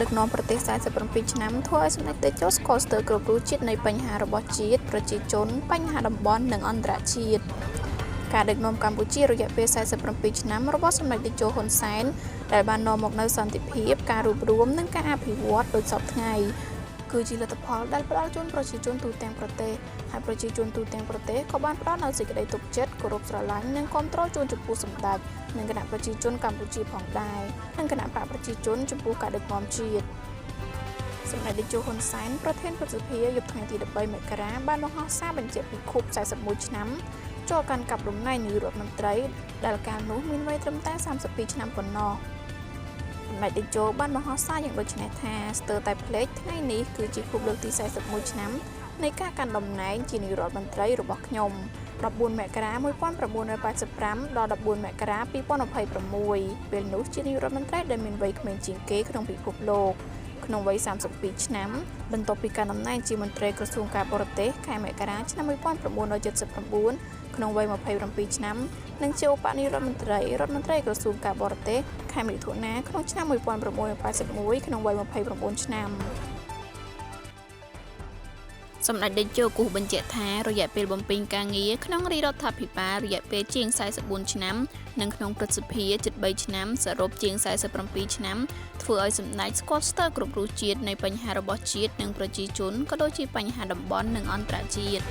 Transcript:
ដឹកនាំប្រទេស47ឆ្នាំធ្វើឲ្យសម្ដេចតេជោស្គាល់ស្ទើរគ្រប់រូបជាតិនៃបញ្ហារបស់ជាតិប្រជាជនបញ្ហាតំបន់និងអន្តរជាតិការដឹកនាំកម្ពុជារយៈពេល47ឆ្នាំរបស់សម្ដេចតេជោហ៊ុនសែនដែលបាននាំមកនូវសន្តិភាពការរួបរวมនិងការអភិវឌ្ឍដោយសពថ្ងៃគឺជាលទ្ធផលដែលផ្ដល់ជូនប្រជាជនទូទាំងប្រទេសហើយប្រជាជនទូទាំងប្រទេសក៏បានផ្ដល់នូវសេចក្តីទុកចិត្តគោរពស្រឡាញ់និងគាំទ្រជូនចំពោះសម្ដេចនិងគណៈប្រជាជនកម្ពុជាផងដែរនិងគណៈបកប្រជាជនចំពោះការដឹកនាំជាតិសម្ដេចតេជោហ៊ុនសែនប្រធានព្រឹទ្ធសភាយប់ថ្ងៃទី13មករាបានបង្ហោះសារបញ្ជាក់ពីខួប41ឆ្នាំចូលកាន់កាប់តំណែងនាយករដ្ឋមន្ត្រីដែលកាលនោះមានវ័យត្រឹមតែ32ឆ្នាំប៉ុណ្ណោះសម្ដេចតេជោបានបង្ហោះសារយ៉ាងដូចនេះថាស្ទើរតែភ្លេចថ្ងៃនេះគឺជាខួបលើកទី41ឆ្នាំនៃការកាន់តំណែងជានាយករដ្ឋមន្ត្រីរបស់ខ្ញុំ14មករា1985ដល់14មករា2026ពេលនោះជានាយករដ្ឋមន្ត្រីដែលមានវ័យក្មេងជាងគេក្នុងពិភពលោកក្នុងវ័យ32ឆ្នាំបន្ទាប់ពីការតំណែងជាមន្ត្រីក្រសួងការបរទេសខែមករាឆ្នាំ1979ក្នុងវ័យ27ឆ្នាំនិងជាឧបនាយករដ្ឋមន្ត្រីក្រសួងការបរទេសខែមិថុនាក្នុងឆ្នាំ1981ក្នុងវ័យ29ឆ្នាំសម្ដេចតេជោគូសបញ្ជាក់ថារយៈពេលបំពេញការងារក្នុងរាជរដ្ឋាភិបាលរយៈពេលជាង44ឆ្នាំនិងក្នុងព្រឹទ្ធសភាជិត3ឆ្នាំសរុបជាង47ឆ្នាំធ្វើឲ្យសម្ដេចស្គាល់ស្ទើរគ្រប់រសជាតិនៃបញ្ហារបស់ជាតិនិងប្រជាជនក៏ដូចជាបញ្ហាតំបន់និងអន្តរជាតិ